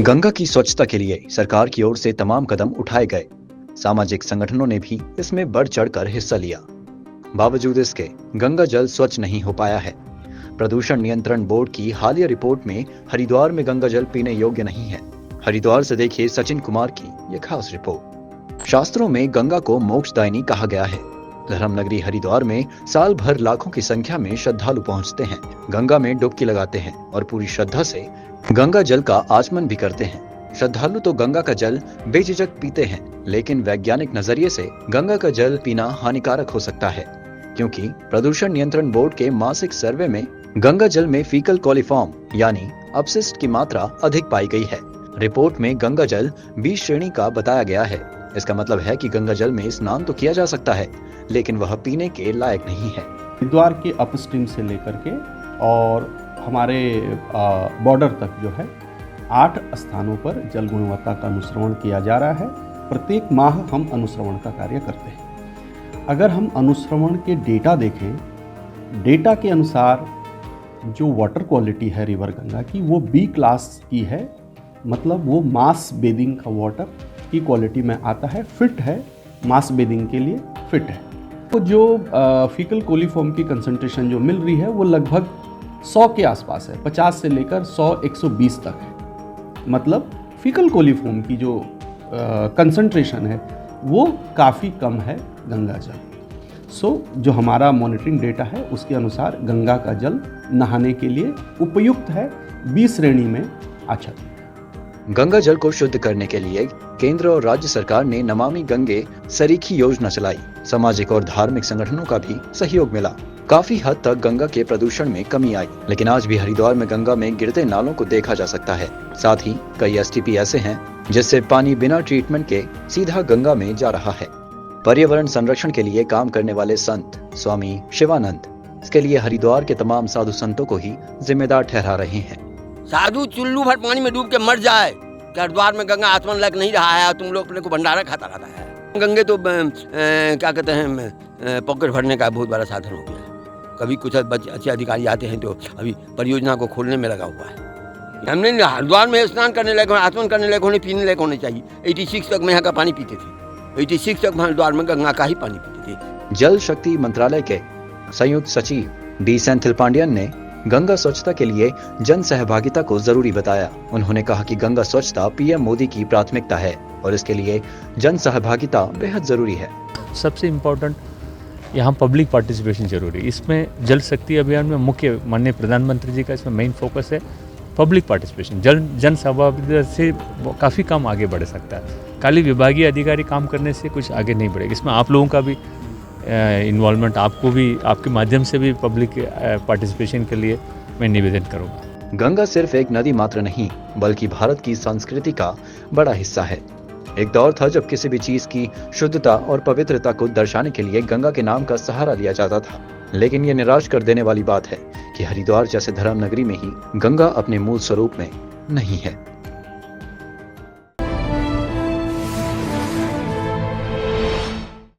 गंगा की स्वच्छता के लिए सरकार की ओर से तमाम कदम उठाए गए। सामाजिक संगठनों ने भी इसमें बढ़ चढ़कर हिस्सा लिया। बावजूद इसके गंगा जल स्वच्छ नहीं हो पाया है। प्रदूषण नियंत्रण बोर्ड की हालिया रिपोर्ट में हरिद्वार में गंगा जल पीने योग्य नहीं है। हरिद्वार से देखिए सचिन कुमार की यह खास रिपोर्ट। शास्त्रों में गंगा को मोक्षदायिनी कहा गया है। धर्मनगरी हरिद्वार में साल भर लाखों की संख्या में श्रद्धालु पहुंचते हैं, गंगा में डुबकी लगाते हैं और पूरी श्रद्धा से गंगा जल का आचमन भी करते हैं। श्रद्धालु तो गंगा का जल बेझिझक पीते हैं, लेकिन वैज्ञानिक नजरिए से गंगा का जल पीना हानिकारक हो सकता है, क्योंकि प्रदूषण नियंत्रण बोर्ड के मासिक सर्वे में गंगा जल में फीकल कोलिफॉर्म यानी अपशिष्ट की मात्रा अधिक पाई गई है। रिपोर्ट में गंगा जल 20 श्रेणी का बताया गया है। इसका मतलब है कि गंगा जल में स्नान तो किया जा सकता है, लेकिन वह पीने के लायक नहीं है। हरिद्वार के अपस्ट्रीम से लेकर के और हमारे बॉर्डर तक जो है 8 स्थानों पर जल गुणवत्ता का अनुश्रवण किया जा रहा है। प्रत्येक माह हम अनुश्रवण का कार्य करते हैं। अगर हम अनुश्रवण के डेटा देखें, डेटा के अनुसार जो वाटर क्वालिटी है रिवर गंगा की वो बी क्लास की है, मतलब वो मास बेदिंग का वाटर की क्वालिटी में आता है, फिट है, मास बेदिंग के लिए फिट है। तो जो फीकल कोलिफॉर्म की कंसंट्रेशन जो मिल रही है वो लगभग 100 के आसपास है, 50 से लेकर 100-120 तक है। मतलब फीकल कोलिफॉर्म की जो कंसंट्रेशन है वो काफ़ी कम है गंगा जल। जो हमारा मॉनिटरिंग डेटा है उसके अनुसार गंगा का जल नहाने के लिए उपयुक्त है, 20 श्रेणी में अच्छा। गंगा जल को शुद्ध करने के लिए केंद्र और राज्य सरकार ने नमामि गंगे सरीखी योजना चलाई। सामाजिक और धार्मिक संगठनों का भी सहयोग मिला। काफी हद तक गंगा के प्रदूषण में कमी आई, लेकिन आज भी हरिद्वार में गंगा में गिरते नालों को देखा जा सकता है। साथ ही कई एसटीपी ऐसे हैं जिससे पानी बिना ट्रीटमेंट के सीधा गंगा में जा रहा है। पर्यावरण संरक्षण के लिए काम करने वाले संत स्वामी शिवानंद इसके लिए हरिद्वार के तमाम साधु संतों को ही जिम्मेदार ठहरा रहे हैं। साधु चुल्लू भर पानी में डूब के मर जाए, हरिद्वार में गंगा आचमन लायक नहीं रहा है, तुम लोग अपने को भंडारा खाता रहता है। गंगे तो क्या कहते हैं पॉकेट भरने का बहुत बड़ा साधन हो गया। कभी कुछ अच्छे अधिकारी आते हैं तो अभी परियोजना को खोलने में लगा हुआ है। हमने हरिद्वार में स्नान करने लायक, आचमन करने लायक होने, पीने लायक होने चाहिए। 86 तक में यहाँ का पानी पीते थे, 86 तक हरिद्वार में गंगा का ही पानी पीते थे। जल शक्ति मंत्रालय के संयुक्त सचिव डी सेंथिल पांडियन ने गंगा स्वच्छता के लिए जन सहभागिता को जरूरी बताया। उन्होंने कहा कि गंगा स्वच्छता पीएम मोदी की प्राथमिकता है और इसके लिए जन सहभागिता बेहद जरूरी है। सबसे इम्पोर्टेंट यहाँ पब्लिक पार्टिसिपेशन जरूरी है। इसमें जल शक्ति अभियान में मुख्य माननीय प्रधानमंत्री जी का इसमें मेन फोकस है पब्लिक पार्टिसिपेशन। जन सहभागिता से काफ़ी काम आगे बढ़ सकता है। खाली विभागीय अधिकारी काम करने से कुछ आगे नहीं बढ़ेगा। इसमें आप लोगों का भी इन्वॉल्वमेंट, आपको भी आपके माध्यम से भी पब्लिक पार्टिसिपेशन के लिए मैं निवेदन करूँगा। गंगा सिर्फ एक नदी मात्र नहीं बल्कि भारत की संस्कृति का बड़ा हिस्सा है। एक दौर था जब किसी भी चीज की शुद्धता और पवित्रता को दर्शाने के लिए गंगा के नाम का सहारा लिया जाता था, लेकिन ये निराश कर देने वाली बात है कि हरिद्वार जैसे धर्म नगरी में ही गंगा अपने मूल स्वरूप में नहीं है।